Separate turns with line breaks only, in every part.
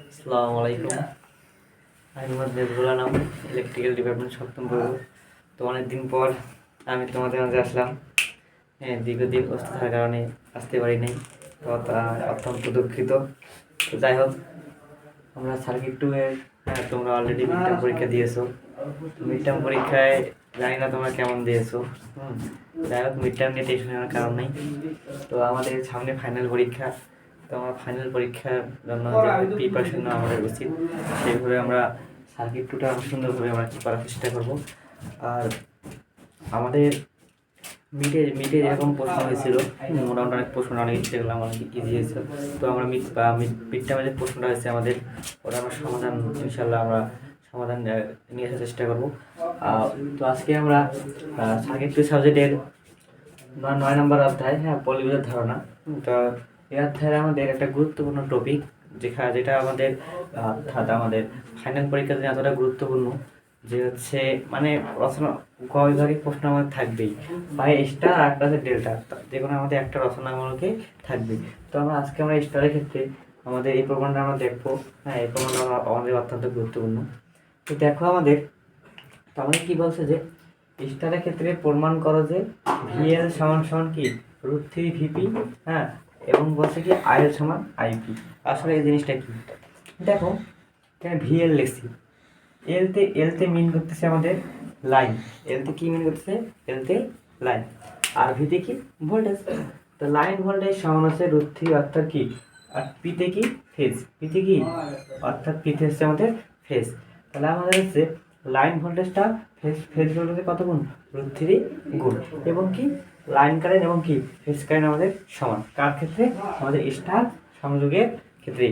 আসসালামু আলাইকুম। আমি মোহাম্মদ মেজবুল আলম, ইলেকট্রিক্যাল ডিপার্টমেন্ট সপ্তম বর্ষ। তো অনেকদিন পর আমি তোমাদের মাঝে আসলাম। হ্যাঁ, দীর্ঘদিন অসুস্থ থাকার কারণে আসতে পারি নাই, তো অত্যন্ত দুঃখিত। তো যাই হোক, আমরা সার্কিট টু এর তোমরা অলরেডি মিড টার্ম পরীক্ষা দিয়েছো। মিড টার্ম পরীক্ষায় জানি না তোমরা কেমন দিয়েছো। যাই হোক, মিড টার্ম নিয়ে টেনশন নেওয়ার কারণ নেই। তো আমাদের সামনে ফাইনাল পরীক্ষা। তো আমার ফাইনাল পরীক্ষার জন্য যে প্রিপারেশন নেওয়া আমাদের উচিত, সেইভাবে আমরা সার্কিট টুটা সুন্দরভাবে আমরা করার চেষ্টা করব। আর আমাদের মিডে মিডে যেরকম প্রশ্ন হয়েছিল, মোটামুটি অনেক প্রশ্ন, অনেক যেগুলো অনেক ইজি হয়েছিল। তো আমরা মিড টার্মে যে প্রশ্নটা হয়েছে আমাদের, ওটা আমরা সমাধান ইনশাল্লাহ আমরা সমাধান নিয়ে আসার চেষ্টা করব। তো আজকে আমরা সার্কিট টু সাবজেক্টের 9 নম্বর অধ্যায়, পলিবিদ্যুৎ ধারণা। তো এই অধ্যায়ে আমাদের একটা গুরুত্বপূর্ণ টপিক, যেটা আমাদের অর্থাৎ আমাদের ফাইনাল পরীক্ষার জন্য এতটা গুরুত্বপূর্ণ যে হচ্ছে মানে রচনা ক বিভাগের প্রশ্ন আমাদের থাকবেই, হয় স্টার আর একটা আছে ডেল্টা, যে কোনো আমাদের একটা রচনামূলকে থাকবে। তো আজকে আমরা স্টারের ক্ষেত্রে আমাদের এই প্রমাণটা আমরা দেখবো। এই প্রমাণটা আমাদের অত্যন্ত গুরুত্বপূর্ণ। তো দেখো আমাদের কি বলছে যে স্টারের ক্ষেত্রে প্রমাণ করো যে ভিএল সমান সমান কি √3 ভিপি, এবং বলছে কি আইএল সমান আইপি। আসলে এই জিনিসটা কি, দেখো এখানে ভিএল লিখছি, এলতে মিন করতেছে আমাদের লাইন, এলতে কি মিন করতেছে, এলতে লাইন, আর ভিতে কি ভোল্টেজ। তো লাইন ভোল্টেজ সমান হচ্ছে √3, অর্থাৎ কি, আর পিতে কি ফেজ, পিতে কি অর্থাৎ পিতে হচ্ছে আমাদের ফেজ। তাহলে আমাদের হচ্ছে লাইন ভোল্টেজটা ফেজ ভোল্টেজে কত গুণ, √3 গুণ, এবং কি লাইন কারেন্ট এবং কি ফেজ কারেন্ট আমাদের সমান, কার ক্ষেত্রে, আমাদের স্টার সংযোগের ক্ষেত্রে।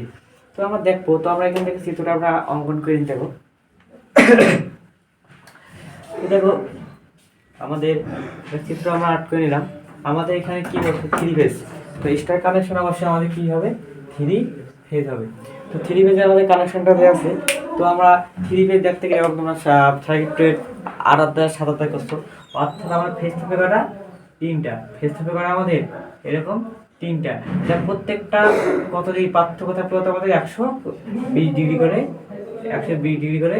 তো আমরা দেখবো, তো আমরা এখান থেকে চিত্রটা আমরা অঙ্কন করে নিতে দেবো। দেখো আমাদের চিত্র আমরা আট করে নিলাম। আমাদের এখানে কি বলছে, 3 ফেজ। তো স্টার কানেকশন অবশ্যই আমাদের কি হবে, 3 ফেজ হবে। তো 3 ফেজে আমাদের কানেকশনটা দেওয়া আছে। তো আমরা 3 ফেজ দেখতে গেলে তোমরা সার্কিটের 8 অধ্যায় 7 অধ্যায় করছো, অর্থাৎ আমার ফেজ থেকে কটা, 3টা ফেজ থেকে কটা আমাদের এরকম 3টা, যা প্রত্যেকটা কত ডিগ্রি পার্থক্য থাকবে, আমাদের 120 ডিগ্রি করে, 120 ডিগ্রি করে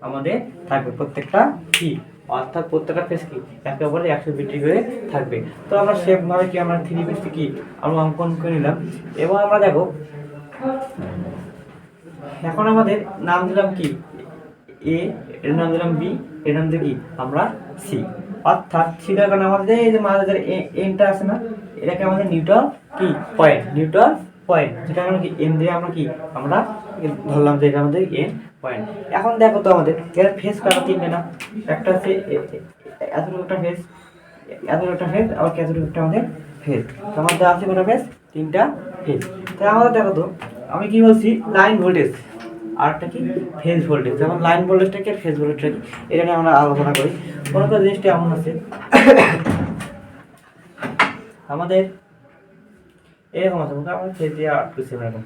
আমাদের থাকবে প্রত্যেকটা কি, অর্থাৎ প্রত্যেকটা ফেজ কি একে অপরের 120 ডিগ্রি করে থাকবে। তো আমরা সেভাবে কি আমরা 3 ফেজটি কি আমরা অঙ্কন করে নিলাম। এবং আমরা দেখো এখন আমাদের নাম দিলাম কি এ, এর নাম দিলাম বি, এর নাম দিয়ে কি আমরা সি, অর্থাৎ সিটার কারণে আমাদের এই যে মাঝে এনটা আছে না, এটাকে আমাদের নিউট্রাল কি পয়েন্ট, নিউট্রাল পয়েন্ট, যেটা আমরা কি এন দিয়ে আমরা কি আমরা ধরলাম যে এটা আমাদের এন পয়েন্ট। এখন দেখো তো আমাদের এর ফেজ কাটা 3টে না, একটা হচ্ছে এতটুকু একটা ফেজ, এতটুকু একটা ফেজ, আবার এতটুকু একটা আমাদের ফেজ। তো আমাদের আছে কটা ফেজ, 3টা ফেজ। তাই আমাদের দেখো তো আমি কি বলছি, লাইন ভোল্টেজ আর একটা কি ফেজ ভোল্টেজ। যেমন লাইন ভোল্টেজটা কি আর ফেজ ভোল্টেজটা কি, এটা নিয়ে আমরা আলোচনা করি। কোনো কোনো জিনিসটা এমন আছে আমাদের এরকম আছে, আমাদের ফেজ দিয়ে আটকেছে এরকম,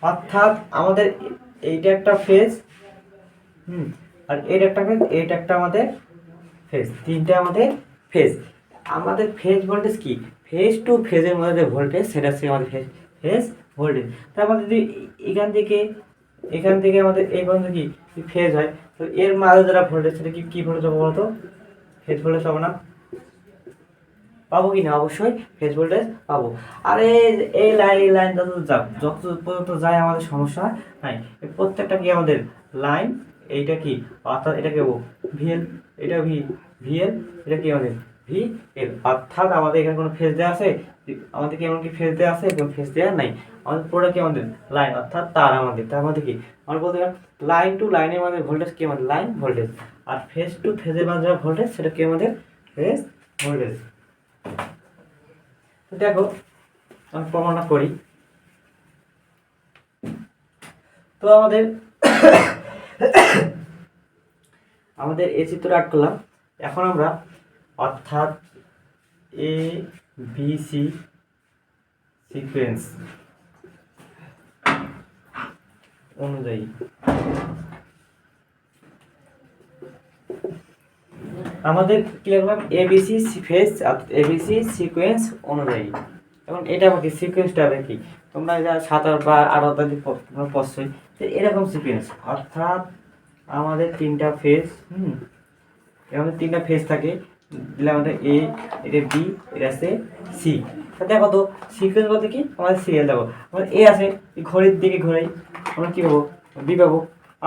অর্থাৎ আমাদের এইটা একটা ফেজ, আর এটা একটা ফেজ, এইটা একটা আমাদের ফেজ, 3টে আমাদের ফেজ। আমাদের ফেজ ভোল্টেজ কি, ফেজ টু ফেজের মধ্যে যে ভোল্টেজ, সেটা হচ্ছে আমাদের ফেজ ভোল্টেজ। তারপর যদি এখান থেকে আমাদের এই পর্যন্ত কি ফেজ হয়, তো এর মাঝে যারা ভোল্টেজ, সেটা কি ভোল্টেজ হবে বলতো, ফেজ ভোল্টেজ হবে না, পাবো কি না, অবশ্যই ফেজ ভোল্টেজ পাবো। আর এই লাইন যত পর্যন্ত যায় আমাদের সমস্যা নাই। প্রত্যেকটা কি আমাদের লাইন, এইটা কি অর্থাৎ এটা কি ভিএল, এটা ভিএল, এটা কি আমাদের ভিএল, অর্থাৎ আমাদের এখানে কোনো ফেজ দেওয়া আছে, আমাদের কি এমন কি ফেজ দেওয়া আছে, কোনো ফেজ দেওয়া নাই, আমাদের পুরোটা কি আমাদের লাইন, অর্থাৎ তার মধ্যে কি আমরা বলতে পারি লাইন টু লাইনের মধ্যে ভোল্টেজ কি আমাদের লাইন ভোল্টেজ, আর ফেজ টু ফেজের মধ্যে ভোল্টেজ সেটা কি আমাদের ফেজ ভোল্টেজ। দেখো আমি প্রমাণটা করি। তো আমাদের এই চিত্র আট করলাম। এখন আমরা অর্থাৎ এ বি সি সিকোয়েন্স অনুযায়ী আমাদের কি লিখলাম, এবিসি ফেজ, এবিসি সিকোয়েন্স অনুযায়ী। এখন এটা আবার কি সিকোয়েন্সটা হবে কি, তোমরা যা 7 বা 8 অধ্যায় তোমরা পড়ছই, তো এরকম সিকোয়েন্স, অর্থাৎ আমাদের 3টা ফেজ, আমাদের 3টা ফেজ থাকে, দিলে আমাদের এ, এটা বি, এটা আছে সি। দেখো তো সিকোয়েন্স বলতে কি, আমাদের সিরিয়াল দেখো, আমাদের এ আছে, ঘড়ির দিকে ঘোরাই আমরা কী পাবো, বি পাবো।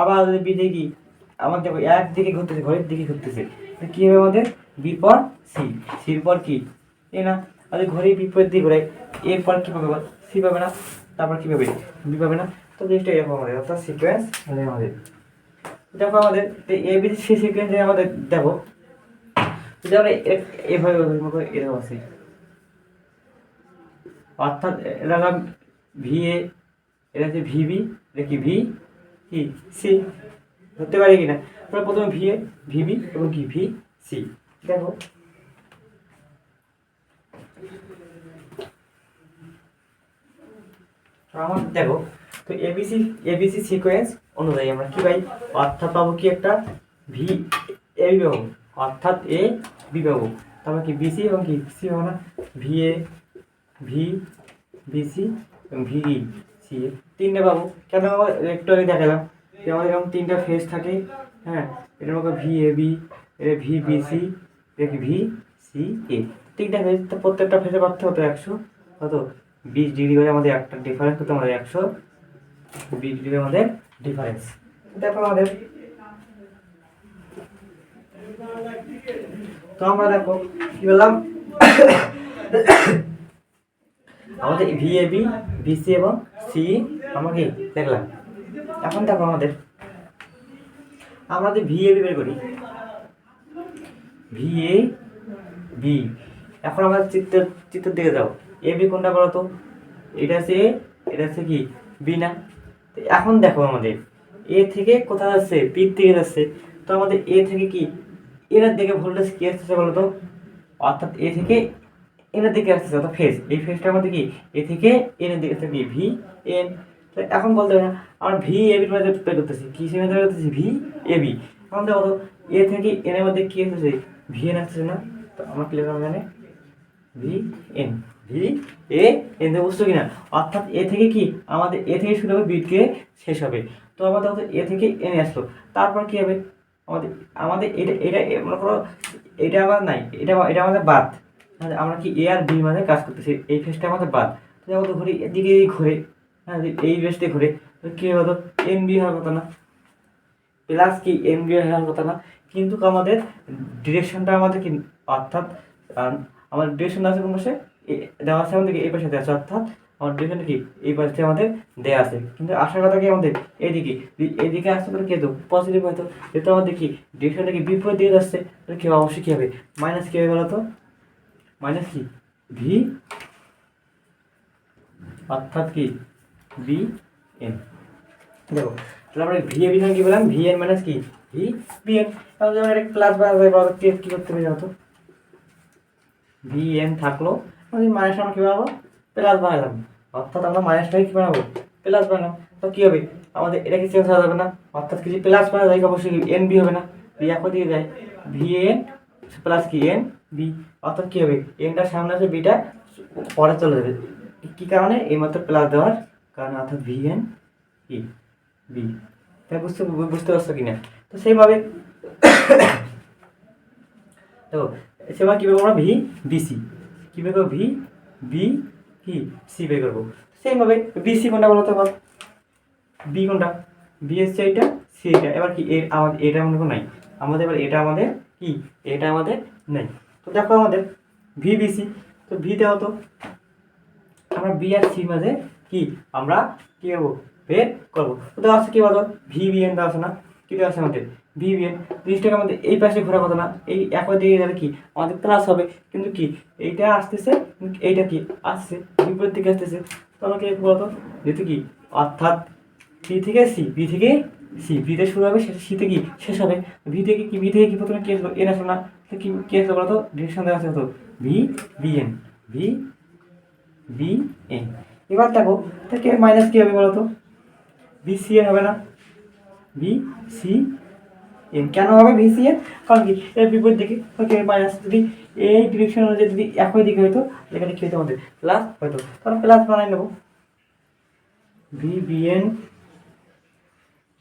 আবার যদি বি দেখি, আমার দেখো একদিকে ঘুরতেছে, ঘড়ির দিকে ঘুরতেছে, কী হবে আমাদের, বি পর সি, সির পর কি এ না, আর ঘড়ি বিপরীত দিকে ঘোরাই, এর পর কী পাবে, সি পাবে না, তারপর কী পাবে, বি পাবে না। তো জিনিসটা এরকম আমাদের, অর্থাৎ সিকোয়েন্স আমাদের দেখো আমাদের এ বি সি সিকোয়েন্সে আমাদের দেখো, যদি আমরা এভাবে এরকম আছে, অর্থাৎ এটা হলাম ভি এ, এটা হচ্ছে ভিবি, এটা কি ভি কি সি, ধরতে পারি কিনা, আমরা প্রথমে ভি এ, ভিবি এবং কি ভি সি। দেখো আমার দেখো, তো এবিসি সিকোয়েন্স অনুযায়ী আমরা কি পাই, অর্থাৎ পাবো কি একটা ভি এ বি পাবো, অর্থাৎ এ বি পাবো, তারপর কি বিসি এবং কি সি পাবো না, ভি এ, ভি বিসি এবং ভি সি, 3টে পাবো। কেন পাবো একটু আগে দেখালাম যে আমাদের এরকম 3টা ফেজ থাকে, হ্যাঁ, এটার মধ্যে ভি এ বি, এটা ভি বিসি, এটা কি ভি সি এ, 3টা ফেজ, তো প্রত্যেকটা ফেজে পারতে হতো 100 কত 20 ডিগ্রি করে আমাদের একটা ডিফারেন্স হতো, আমাদের 120 ডিগ্রি আমাদের ডিফারেন্স। দেখো আমাদের, তো আমরা দেখো কি বললাম, আমাদের ভি এ বি, বিসি এবং সি আমরা কি দেখলাম। এখন দেখো আমাদের, আমরা যদি ভি এ বি বের করি, ভি এ বি, এখন আমাদের চিত্র দিকে যাও, এ বি কোনটা বলো তো, এটা আছে এ, এটা আছে কি বি না। এখন দেখো আমাদের এ থেকে কোথায় যাচ্ছে, পির দিকে যাচ্ছে, তো আমাদের এ থেকে কি এর দিকে ভোল্টেজ কি আসতেছে বলো তো, অর্থাৎ এ থেকে এর দিকে আসতেছে, অর্থাৎ ফেজ, এই ফেজটার মধ্যে কি এ থেকে এর দিকে আসছে কি ভি এন। তো এখন বলতে হবে না, আমরা ভি এ বির মধ্যে বের করতেছি, কি সে মধ্যে করতেছি ভি এ বি। এখন দেখো তো এ থেকে এন এর মধ্যে কি আসতেছে, ভি এন আসতেছে না, তো আমরা ক্লিয়ার করবো মানে V N, V A N দিয়ে বুঝছো কিনা, অর্থাৎ এ থেকে কি আমাদের এ থেকে শুরু হবে, বি থেকে শেষ হবে। তো আমাদের হচ্ছে এ থেকে এন আসলো, তারপর কি হবে আমাদের, আমাদের এটা এটা মনে করো এটা আবার নাই, এটা এটা আমাদের বাদ, আমরা কি এ আর বি মানে কাজ করতেছি, এই ফেজটা আমাদের বাদ। তো যেমন তো ঘুরি এদিকে ঘুরে, হ্যাঁ এই ফেজটা ঘুরে, তো কী হতো এন বি হওয়ার কথা না, প্লাস কি এন বি হওয়ার কথা না, কিন্তু আমাদের ডিরেকশনটা আমাদের কি, অর্থাৎ আমাদের ডিরেকশন আছে কোন পাশে, দেওয়া আছে আমাদের এই পাশে দেওয়া আছে, অর্থাৎ আমার ডিরেকশনটা কি এই পাশে আমাদের দেওয়া আছে, কিন্তু আসার কথা কি আমাদের এইদিকে, এইদিকে আসতে পারে কিন্তু পজিটিভ হয়তো, যেহেতু আমাদের কি ডিরেকশনটা কি বিপরীত দিকে যাচ্ছে, তাহলে কি অবশ্যই কী হবে, মাইনাস কী হবে বলো তো, মাইনাস কি ভি, অর্থাৎ কি বি এন। দেখো তাহলে আমরা ভি এ বি কি বললাম, ভি এন মাইনাস কি ভি বি এন, তাহলে যখন একটা প্লাস বাড়া যায় বলো কি করতে হবে জানো তো, ভি এন থাকলো, আমি মাইনাস আমরা কী বানাবো, প্লাস বানালাম, অর্থাৎ আমরা মাইনাসটাকে কী বানাবো, প্লাস বানালাম। তো কী হবে আমাদের এটা কি চেঞ্জ হওয়া যাবে না, অর্থাৎ কিছু প্লাস বানা যায় অবশ্যই এন বি হবে না, বি একই দিকে যায়, ভি এন প্লাস কি এন বি, অর্থাৎ কী হবে এনটার সামনে আছে, বিটা পরে চলে যাবে, কী কারণে এই মাত্র প্লাস দেওয়ার কারণে, অর্থাৎ ভি এন কি বি। তাই বুঝতে পারছো কিনা, তো সেইভাবে তো সেবার কী বের করবো আমরা ভি বিসি, কী বের করবো ভি বি কি সি বের করবো, সেইভাবে বিসি কোনটা বলো তো, এবার বি কোনটা, বি এসছে এইটা, সি এটা, এবার কি এর আমাদের এটা আমাদের নাই, আমাদের এবার এটা আমাদের কি এটা আমাদের নেই। তো দেখো আমাদের ভি বিসি, তো ভি দেওয়া তো আমরা বি আর সি মাঝে কি আমরা কী করবো বের করবো, তো দেওয়া আছে কি বলো ভি বি এন দেওয়া আছে না, কী দেওয়া আছে আমাদের ভি বি এন, জিনিসটাকে আমাদের এই পাশে ঘোরা কথা না, এই একই দিকে গেলে কি আমাদের প্লাস হবে, কিন্তু কি এইটা আসতেছে, এইটা কি আসছে বিপরীত দিকে আসতেছে, তো আমরা কি বলতো যেহেতু কি, অর্থাৎ বি থেকে সি, বি থেকে সি, বিতে শুরু হবে সিতে কি শেষ হবে, ভি থেকে কি বি থেকে কি প্রথমে কি আসলো এন আসলো না, তো কি কি আসলো বলতো ডিরেকশন দেওয়া আছে হতো V B N, V B N. এবার দেখো থেকে মাইনাস কী হবে বলো তো, বি সি এন হবে না, বি সি এন কেন হবে ভি সি এন? কারণ কি এর বিপরীত দিকে মাইনাস, যদি এই ডিরেকশন অনুযায়ী যদি একই দিকে হইতো এখানে কি হতো আমাদের প্লাস হয়তো, তাহলে প্লাস বানাই নেবো ভি বি এন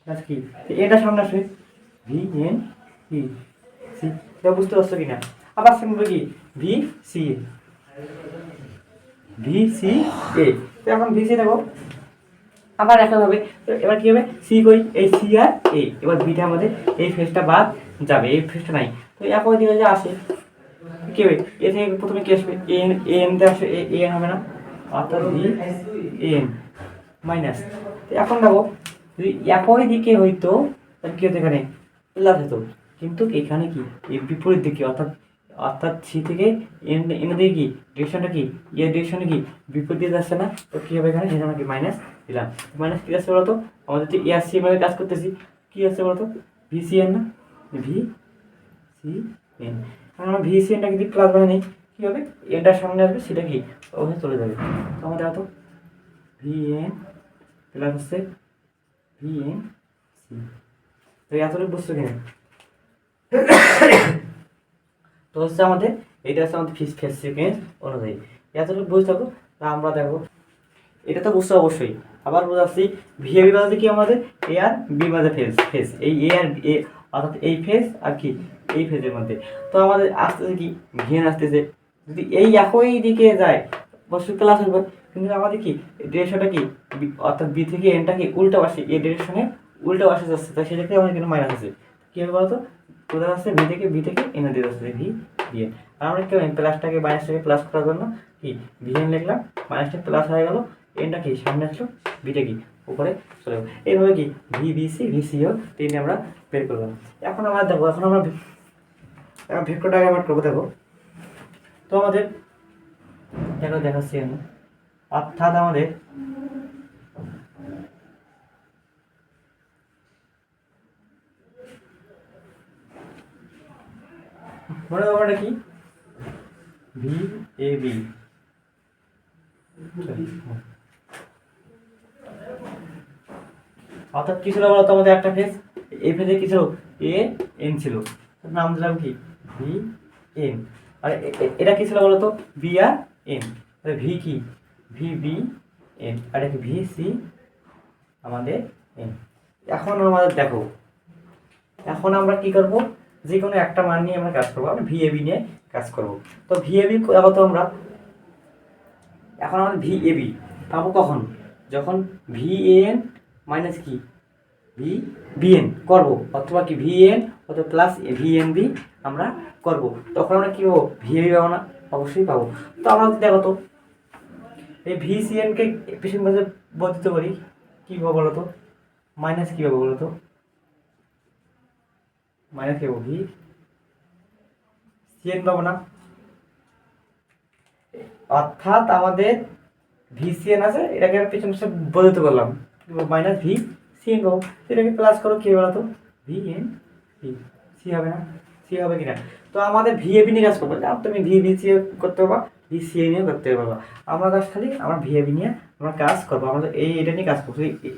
প্লাস কি এটা সামনে আসবে ভি এন কি সি, এটা বুঝতে পারছো কিনা? আবার সেম কি ভি সি এ, ভি সি এ, তো এখন ভি সি দেখো আবার একইভাবে। তো এবার কি হবে সি কই এই সি আর এ, এবার বিটা আমাদের এই ফেজটা বাদ যাবে, এই ফেজটা নাই, তো একই দিকে যে আসে কি হবে এ থেকে প্রথমে কি আসবে এন, এনতে আসে এন হবে না, অর্থাৎ ভি এন মাইনাস। তো এখন দেখো যদি একই দিকে হইতো তাহলে কি হতো এখানে প্লাস হতো, কিন্তু এখানে কি এই বিপরীত দিকে অর্থাৎ অর্থাৎ সি থেকে এন, এনের দিকে কি ডিরেকশনটা কি এর ডিরেকশনে কি বিপরীত দিকে যাচ্ছে না, তো কী হবে এখানে এখানে কি মাইনাস দিলাম। মাইনাস কী আসছে বলতো, আমাদের যে এআর সি এর কাজ করতেছি কী আসছে বলতো ভি সি এন না, ভি সি এন। কারণ আমরা ভি সি এনটা যদি প্লাস বানিয়ে নিই কী হবে এনটার সামনে আসবে সেটা কি ওখানে চলে যাবে, তো আমাদের হয়তো ভি এন প্লাস হচ্ছে ভি এন সি। তো এতটুকু বুঝছো কিনা? তো হচ্ছে আমাদের এটা হচ্ছে আমাদের ফেজ সিকোয়েন্স অনুযায়ী, এতটুকু বুঝতে থাকো। তা আমরা দেখো এটা তো বুঝতে অবশ্যই, আবার বোঝাচ্ছি ভিএবি বাজে কি আমাদের এ আর বি বাজে ফেজ, ফেজ এই এ আর এ অর্থাৎ এই ফেজ আর কি এই ফেজের মধ্যে। তো আমাদের আসতেছে কি ভিএন আসতেছে, যদি এই একই দিকে যায় অবশ্যই প্লাস হবে, কিন্তু আমাদের কি ডিরেকশনটা কি অর্থাৎ বি থেকে এনটা কি উল্টো আসে, এই ডিরেকশনে উল্টো আসে যাচ্ছে, তাই সেটাকে আমাদের কিন্তু মাইনাস আছে। কী হবে বলতো কোথায় আসছে বি থেকে এনে দিয়ে আসছে ভি ভিএন, আর আমরা কি প্লাসটাকে মাইনাসটাকে প্লাস করার জন্য কি ভিএন লিখলাম, মাইনাসটা প্লাস হয়ে গেল, এনটা কি সামনে আসলো বিটা কি উপরে চলে গেল, এইভাবে কি V B C V C ও তিনটে আমরা বের করলাম। এখন আমরা দেখো এখন আমরা ভেক্টর ডায়াগ্রাম করবো দেখো। তো আমাদের দেখো দেখাচ্ছি আমি, অর্থাৎ আমাদের মনে করো এটা কি ভি এ বি, অর্থাৎ কি ছিল বলতো আমাদের একটা ফেজ, এই ফেজে কি ছিল এ এন ছিল, নাম দিলাম কি ভি এন, আর এটা কি ছিল বলতো বি আর এন, তাহলে ভি কি ভি বি এন, আর এটা কি ভি সি আমাদের এন। এখন আমাদের দেখো এখন আমরা কি করব যে কোনো একটা মান নিয়ে আমরা কাজ করবো, আমরা ভি এ বি নিয়ে কাজ করব। তো ভি এ বি তো আমরা এখন আমাদের ভি এ বি পাবো কখন, যখন ভি এন মাইনাস কি ভি বিএন করবো, অথবা কি ভিএন অথবা প্লাস ভিএন বি আমরা করবো, তখন আমরা কী পাবো ভিএবি পাবো না, অবশ্যই পাবো। তো আমরা দেখো তো এই ভিসিএনকে পিছন পাশে বর্ধিত করি কী পাবো বলো তো, মাইনাস কী পাবো বলো তো, মাইনাস কী পাবো ভি সিএন পাবো না, অর্থাৎ আমাদের ভিসিএন আছে এটাকে পিছন পাশে বর্ধিত করলাম মাইনাস ভি সিএন পাবো, এটাকে প্লাস করো কী বলো তো ভি এন সি, সি হবে না, সি হবে কিনা। তো আমাদের ভিএবি নিয়ে কাজ করবো, তুমি ভিবিসি করতে পারবা ভিসিএ নিয়ে করতে পারবা, আমরা কাজ খালি আমরা ভিএবি নিয়ে আমরা কাজ করবো, আমাদের এটা নিয়ে কাজ করবো,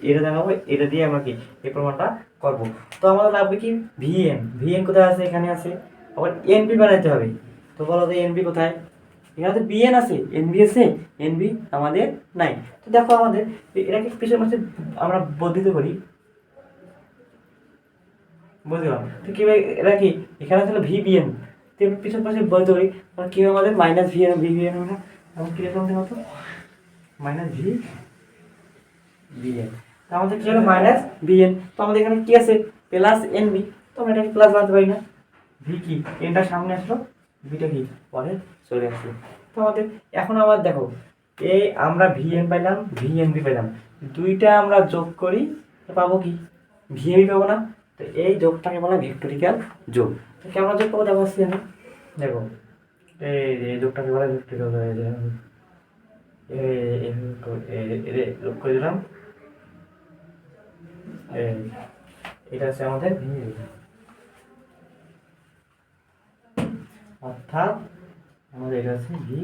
এটা দেখাবো এটা দিয়ে আমরা কি এই প্রমাণটা করবো। তো আমাদের লাগবে কি ভিএন, ভিএন কোথায় আছে এখানে আছে, আবার এনবি বানাইতে হবে। তো বলো তো এনবি কোথায়, এখানে তো বিএন আছে এনবি আছে, এনবি আমাদের নাই। তো দেখো আমাদের এটাকে পিছনে মাসে আমরা বর্ধিত করি, বুঝলাম তো কীভাবে এটা কি এখানে ছিল ভি বিএন, তো পিছন পাশে বর্ধিত করি তাহলে কী হবে আমাদের minus V N V BN হবে না, এবং কী রকম হতো মাইনাস ভি বিএন, তো আমাদের কী হলো মাইনাস বিএন। তো আমাদের এখানে কী আছে প্লাস এন বি, তো আমরা এটাকে প্লাস বানাতে পারি না, ভি কি এনটা সামনে আসলো ভিটা কি পরে চলে আসলো। তো আমাদের এখন আবার দেখো এই আমরা ভিএন পাইলাম ভিএনবি পাইলাম, দুইটা আমরা যোগ করি তো পাবো কি ভিএবি পাবো না, তো এই যোগটাকে বলা ভেক্টরিক্যাল যোগ। তো কেমন যোগ পাবো দেখো আসছি আমি, দেখো এই যোগটাকে বলা ভেক্টরিক্যাল যোগ করে দিলাম, এটা হচ্ছে আমাদের ভিএবি, অর্থাৎ আমাদের এটা হচ্ছে ভি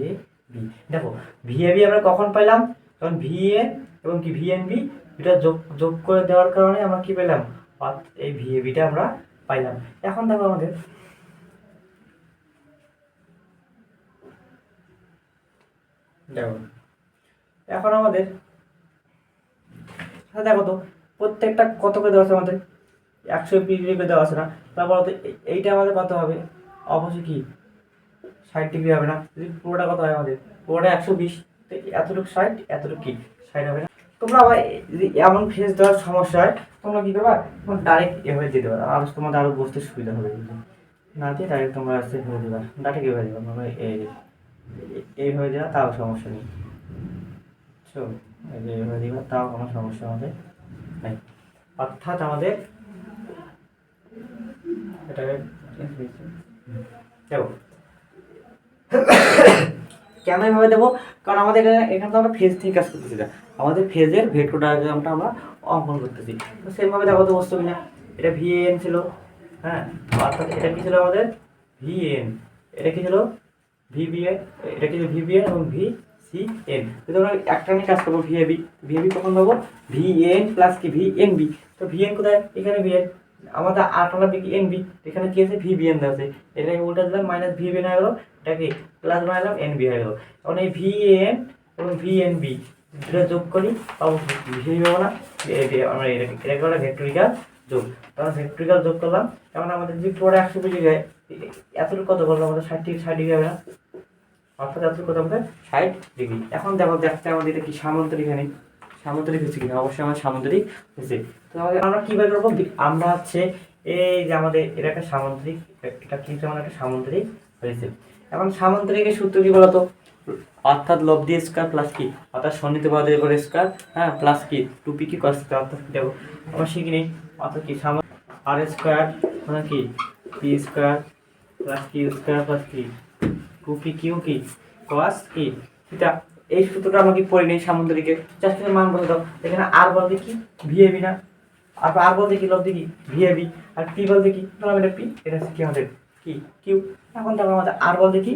এ বি। দেখো ভিএবি আমরা কখন পাইলাম, তখন ভিএন এবং কি ভিএনবি এটা যোগ যোগ করে দেওয়ার কারণে আমরা কি পেলাম এই ভিএবিটা আমরা পাইলাম। এখন দেখো আমাদের এখন আমাদের দেখো তো প্রত্যেকটা কত করে দেওয়া আছে আমাদের 120 ডিগ্রি দেওয়া আছে না, তারপর তো এইটা আমাদের কত হবে, অবশ্যই কি 60 ডিগ্রি হবে না, যদি পুরোটা কত হয় আমাদের, পুরোটা 120, তো এতটুকু 60 এতটুকু কি 60 হবে না। তোমরা আবার যদি এমন ফেস দেওয়ার সমস্যা হয় তোমরা কি করবা, তোমরা ডাইরেক্ট এভাবে দিতে পারো, আর তোমাদের আরও বুঝতে সুবিধা হবে। না দিয়ে ডাইরেক্ট তোমরা আসতে এভাবে দেবা, ডাইরেক্ট এভাবে দেবা, তোমরা এইভাবে দেওয়া তাও সমস্যা নেই, বুঝছো, এই যে এইভাবে দিবা তাও কোনো সমস্যা আমাদের নেই। অর্থাৎ আমাদের এটাকে দেখো কেন এভাবে দেবো, কারণ আমাদের এখানে তো আমরা ফেজ থেকে কাজ করতেছি না, আমাদের ফেজের ভেক্টর ডায়াগ্রামটা আমরা অঙ্কন করতেছি। তো সেমভাবে দেখো তো বস্তু কিনা, এটা ভিএন ছিল, হ্যাঁ, অর্থাৎ এটা কি ছিল আমাদের ভিএন, এটা কি ছিল ভিবিএন, এটা কি ভিবিএন এবং ভিসিএন। যদি আমরা একটা নিয়ে কাজ করবো ভিএবি, ভিএবি কখন পাবো, ভিএন প্লাস কি ভিএনবি, তো ভিএন কোথায়, এখানে ভিএন, আমাদের আটটা দিকে এনবি, এখানে কি আছে ভিবিএন আছে, এটাকে উল্টা দিলাম মাইনাস ভিবিএন হয়ে গেলো, এটাকে প্লাস বানালাম এনবি হয়ে গেলো। এখন এই ভিএন এবং ভিএনবি দুটো যোগ করি পাবো ভিবি পাবো না, আমরা এটাকে বলে ভেক্টরিক্যাল যোগ, তখন ভেক্টরিক্যাল যোগ করলাম, এখন আমাদের যদি পুরো 120 ডিগ্রি হয়, এতটুকু কত বলবো আমাদের 60 ডিগ্রি হবে না, অর্থাৎ এতটুকু কত আমাদের 60 ডিগ্রি। এখন দেখো দেখতে আমাদের এটা কি সামান্তরিক, এখানে সামান্তরিক হচ্ছে কিনা, অবশ্যই আমার সামান্তরিক হচ্ছে। তো আমরা কীভাবে করবো, আমরা হচ্ছে এই যে আমাদের এটা একটা সামান্তরিক, এটা কিন্তু আমাদের একটা সামান্তরিক হয়েছে। এখন সামান্তরিকের সূত্র কি বলতো, অর্থাৎ লব্ধি স্কয়ার প্লাস কি, অর্থাৎ সন্নিহিত বাহুদের উপর স্কয়ার, হ্যাঁ, প্লাস কি 2p কি cos স্কয়ার, অর্থাৎ কি দেখো আমরা শিখি নেই, অর্থাৎ কি আর স্কয়ার মানে কি P square plus Q square plus কি 2p কিউ কি cos কি থিটা। এই সূত্রটা আমরা কি পড়ে নেই সামান্তরিকে, জাস্ট মান বলে দাও, এখানে আর বলতে কি ভিএবি না, আর বলতে কি লব্ধি কি ভিএবি, আর পি বলতে কি ধরো এটা পি, এটা হচ্ছে কি আমাদের কি কিউ। এখন দেখো আমাদের আর বলতে কি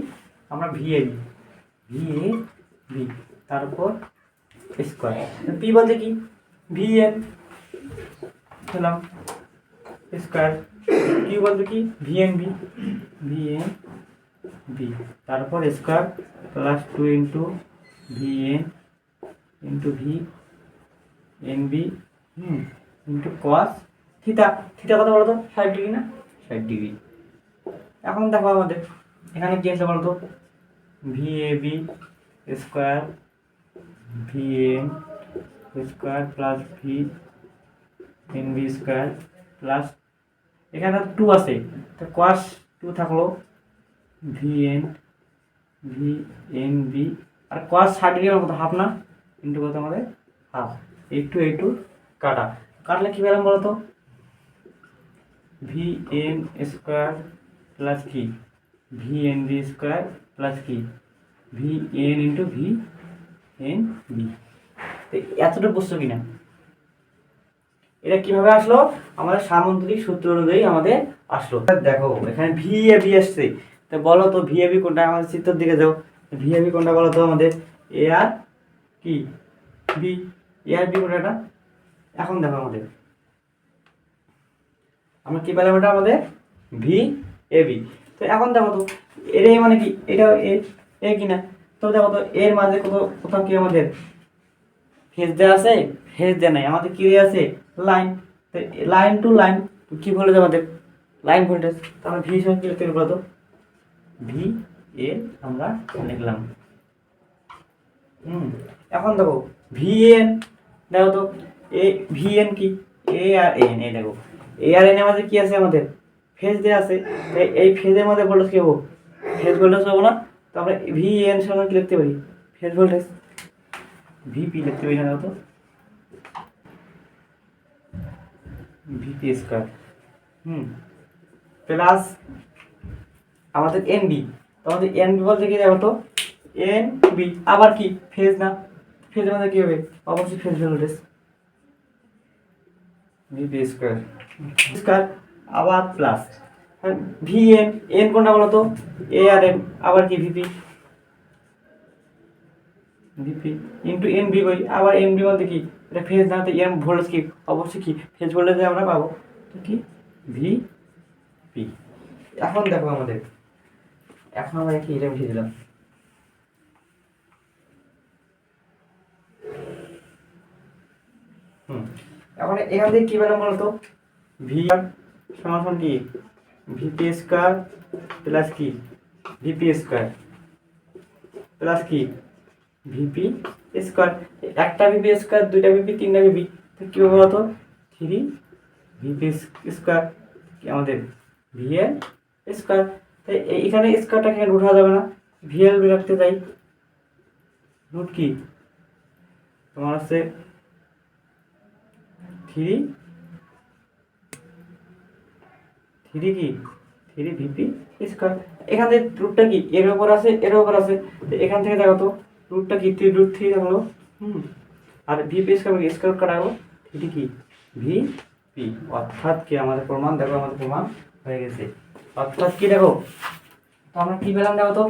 আমরা ভিএবি, ভিএবি তারপর স্কয়ার, পি বলতে কি ভিএন দিলাম স্কয়ার, কিউ বলতে কি ভিএনবি, ভিএনবি তারপর square plus 2 into VN into V NB into cos theta, theta কত বলো তো 60 ডিগ্রি না, 60 ডিগ্রি। এখন দেখো আমাদের এখানে কি আছে বলো তো, ভিএবি square VN square plus V NB square plus এখানে 2 আছে, তো cos 2 থাকলো ভিএন ভিএনবি আর cos 60 ডিগ্রির মতো হাফ না, ইন্টু কত আমাদের হাফ, একটু কাটা, কাটলে কি পেলাম বলো তো, ভিএন স্কয়ার প্লাস কি ভিএনবি স্কয়ার প্লাস কি ভিএন ইন্টু ভিএনবি। এতটা বুঝছো কিনা, এটা কিভাবে আসলো, আমাদের সামান্তরিক সূত্র অনুযায়ী আমাদের আসলো। দেখো এখানে ভিএবি আসছে, তো বলো তো ভিএবি কোনটা, আমাদের চিত্রের দিকে যাও, ভিএবি কোনটা বলো তো আমাদের, এ আর কি বি, এ আর বি কোনটা, এখন দেখো আমাদের আমরা কি পেলাম, এটা আমাদের ভি এ বি। তো এখন দেখো তো এর মানে কি, এটা এ কিনা, তো দেখো তো এর মাঝে কোথাও কি আমাদের ফেজ দেওয়া আছে, ফেজ দেওয়া নাই, আমাদের কি আছে লাইন, তো লাইন টু লাইন কি ভোল্টেজ আমাদের লাইন ভোল্টেজ, তো আমরা ভি সঙ্গে কি লিখতে পারবো তো ভি এ আমরা লিখলাম। এখন দেখো ভিএন, দেখো তো এ ভিএন কি এ আর এন, এই দেখো এ আর এন আমাদের কি আছে, আমাদের ফেজ দেওয়া আছে, এই ফেজের মধ্যে ভোল্টেজ কি হবো, ফেজ ভোল্টেজ হবো না, তো আমরা ভিএন সঙ্গে কি লিখতে পারি ফেজ ভোল্টেজ ভিপি লিখতে পারি না, তো ভিপি স্কয়ার প্লাস আমাদের এনবি, তো আমাদের এনবি বলতে কি দেখো তো এনবি আবার কি ফেজ না, ফেজের মধ্যে কি হবে অবশ্যই phase voltage VP square square আবার প্লাস ভিএন, এন কোনটা বলো তো এ আর এন, আবার কি ভিপি ভিপি ইন্টু এনবি কই, আবার এনবি বলতে কি এটা ফেজ না, তো এন ভোল্টেজ কি অবশ্যই কি ফেজ ভোল্টেজ আমরা পাবো, কি ভি পি। এখন দেখো আমাদের, এখন আমরা কি এটা লিখে দিলাম, এখন এখান থেকে কি পেলাম বলতো, ভি আর সমান কি ভিপি স্কয়ার প্লাস কি ভিপি স্কয়ার প্লাস কি ভিপি স্কয়ার। একটা ভিপি স্কয়ার, দুইটা ভিপি, তিনটা ভিপি, তো কি হবে বলতো, 3 ভিপি স্কয়ার কি আমাদের ভিএল স্কয়ার। তাই এখানে স্কয়ারটা এখানে উঠা যাবে না, ভিএল রাখতে চাই, রুট কি তোমার আছে 3 কি 3 ভিপি স্কয়ার। এখান থেকে রুটটা কি এর উপর আছে, এর উপর আছে, তো এখান থেকে দেখো তো রুটটা কি 3 রুট 3 হলো, আর ভিপি স্কয়ার স্কয়ার কাটাবো, এটি কি ভি পি। অর্থাৎ কি আমাদের প্রমাণ, দেখো আমাদের প্রমাণ হয়ে গেছে। অর্থাৎ কি দেখো, তো আমরা কি পেলাম দেখো তো,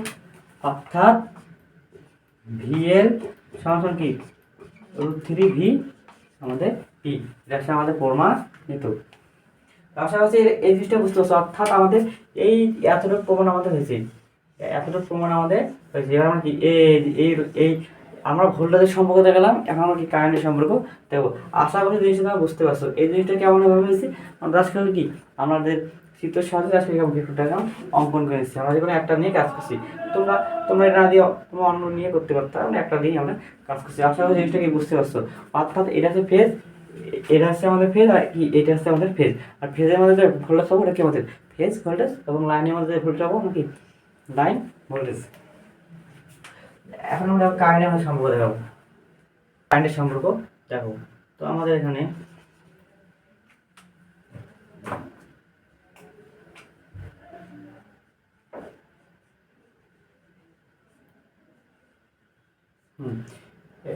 অর্থাৎ ভিএল সমান কি রুট 3 ভি আমাদের পি, এটা আমাদের প্রমাণ নিত। আশা করছি এই জিনিসটা বুঝতে পারছো। অর্থাৎ আমাদের এই এতটুকু প্রমাণ আমাদের হয়েছে, এতটুকু প্রমাণ আমাদের হয়েছে। এবার আমরা কি এই এই আমরা ভোল্টেজের সম্পর্ক দেখালাম, এখন আমরা কি কারেন্টের সম্পর্ক দেখো। আশা করি জিনিসটা তোমরা বুঝতে পারছো। এই জিনিসটা কেমন ভাবে হয়েছে, আমরা আজকাল কি আমাদের চিত্রের সাহায্যে আজকে ভিডিওটা অঙ্কন করে নিচ্ছি। আমরা যেকোনো একটা নিয়ে কাজ করছি, তোমরা তোমরা এটা দিয়ে তোমরা অন্য নিয়ে করতে পারতো, আমরা একটা দিয়েই আমরা কাজ করছি। আশা করি জিনিসটা কি বুঝতে পারছো। অর্থাৎ এটা হচ্ছে ফেজ, এটা হচ্ছে আমাদের ফেজ, আর কি এটা হচ্ছে আমাদের ফেজ। আর ফেজের মধ্যে যে ভোল্টেজ পাবো এটা কি আমাদের ফেজ ভোল্টেজ, এবং লাইনের মধ্যে যে ভোল্টেজ পাবো নাকি লাইন ভোল্টেজ। এখন আমরা কারেন্টের মধ্যে সম্পর্ক দেখাবো, কারেন্টের সম্পর্ক দেখো। তো আমাদের এখানে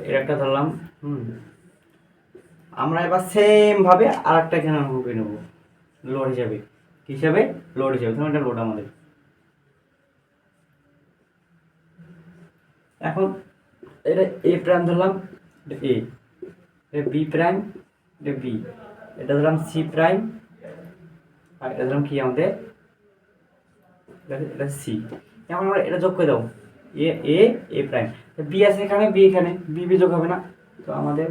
এর একটা ধরলাম, আমরা এবার সেম ভাবে আর একটা এখানে অনুভব করে নেবো লোড হিসাবে, হিসাবে লোড হিসাবে, ধরুন এটা লোড আমাদের। এখন এটা এ প্রাইম ধরলাম, এ, এটা বি প্রাইম, এটা বি, এটা ধরলাম সি প্রাইম, আর এটা ধরলাম কি আমাদের এটা সি। এখন আমরা এটা যোগ করে দেবো, এ এ এ প্রাইম, বি আছে এখানে, বি এখানে, বি বি যোগ হবে না, তো আমাদের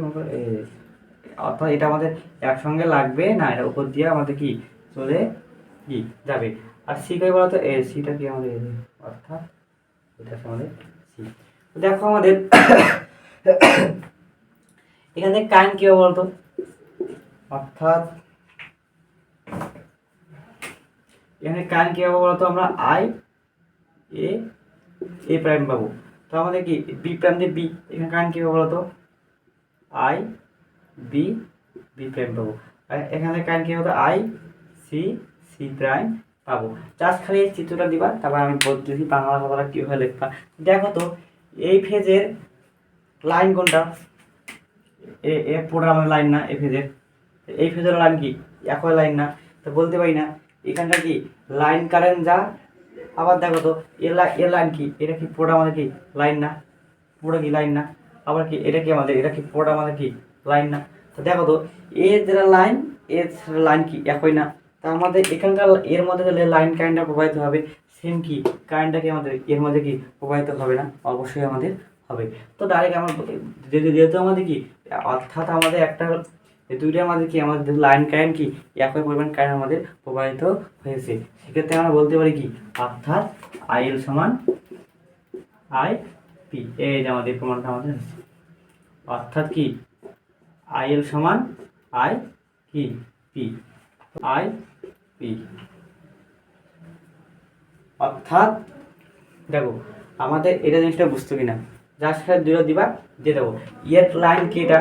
অর্থাৎ এটা আমাদের একসঙ্গে লাগবে না, এটা উপর দিয়ে আমাদের কি চলে কি যাবে। আর সি কে বলা তো এ, সিটা কি আমাদের, অর্থাৎ এটা আমাদের সি। দেখো আমাদের এখান থেকে কারেন্ট কি হবে বলতো, অর্থাৎ এখানে কারেন্ট কি হবে বলতো, আমরা আই এ এ প্রাইম পাবো। তো আমাদের কি বি প্রাইম দিয়ে বি, এখানে কারেন্ট কি হবে বলতো, আই বি বি প্রাইম পাবো। আর এখানে কারেন্ট কি হবে, আই সি সি প্রাইম পাবো। জাস্ট খালি এই চিত্রটা দিবা, তারপর আমি বলতেছি বাংলা কথাটা কীভাবে লিখবা। দেখো তো এই ফেজের লাইন কোনটা, এ পুরো আমার লাইন না, এই ফেজের লাইন কি একই লাইন না, তো বলতে পারি না এখানটা কি লাইন কারেন্ট যা। আবার দেখো তো এর লাইন কি, এটা কি পুরো আমাদের কি লাইন না, পুরো কি লাইন না। আবার কি এটা কি আমাদের, এটা কি পুরো আমাদের কি লাইন না। তো দেখো তো এর যেটা লাইন, এর লাইন কি একই না, তা আমাদের এখানকার এর মধ্যে যে লাইন কারেন্টটা প্রবাহিত হবে, সেম কি কারেন্টটা কি আমাদের এর মধ্যে কি প্রবাহিত হবে না, অবশ্যই আমাদের হবে। তো ডাইরেক্ট আমার যেহেতু আমাদের কি, অর্থাৎ আমাদের একটা দুইটার মাঝে কি আমাদের লাইন কারেন্ট কি একই পরিমাণ কারেন্ট আমাদের প্রবাহিত হয়েছে, সেক্ষেত্রে আমরা বলতে পারি কি, অর্থাৎ আইএল সমান আই পি। এই যে আমাদের প্রমাণটা আমাদের হচ্ছে, অর্থাৎ কি আইএল সমান আই কি পি, আই পি। অর্থাৎ দেখো আমাদের এটা জিনিসটা বুঝতো কিনা, যার সাথে দুটো দিবা দিয়ে দেবো। এর লাইন কি এটা,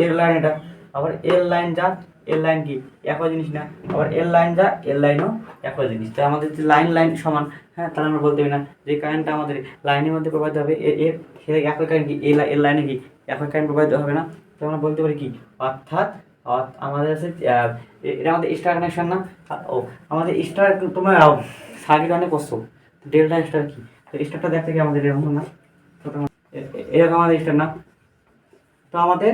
এর লাইন এটা, আবার এর লাইন যা এর লাইন কি একই জিনিস না, আবার এর লাইন যা এর লাইনও একই জিনিস। তাই আমাদের যে লাইন লাইন সমান, হ্যাঁ, তাহলে আমরা বলতে পারি না যে কারেন্টটা আমাদের লাইনের মধ্যে প্রবাহিত হবে, এর একই কারেন্ট কি এর লাইনে কি একই কারেন্ট প্রবাহিত হবে না, তো আমরা বলতে পারি কি, অর্থাৎ আমাদের আছে এটা আমাদের স্টার কানেকশন না। ও আমাদের স্টার, তোমরা সার্কিট অনেক করছো, ডেল্টা স্টার কি, তো স্টারটা দেখতে কি আমাদের এরকম না, এরকম আমাদের স্টার না। তো আমাদের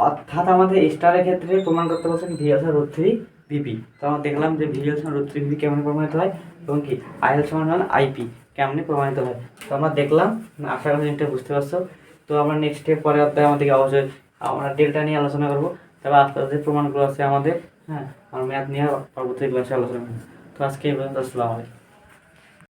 অর্থাৎ আমাদের স্টারের ক্ষেত্রে প্রমাণ করতে বলছে ভি আছে রুট 3 ভিপি। তো আমরা দেখলাম যে ভিএল সমান √3 ভিপি কেমনে প্রমাণিত হয় এবং কি আইএল সমান হল আইপি কেমনে প্রমাণিত হয়। তো আমরা দেখলাম, আশা করি জিনিসটা বুঝতে পারছো। তো আমরা নেক্সট পরের অধ্যায়ে আমাদেরকে অবশ্যই আমরা ডেল্টা নিয়ে আলোচনা করবো। তবে আস্তে আস্তে প্রমাণগুলো আছে আমাদের, হ্যাঁ, আমরা ম্যাথ নিয়ে পরবর্তী ক্লাসে আলোচনা করবো। তো আজকে এই পর্যন্ত, আসসালামু আলাইকুম।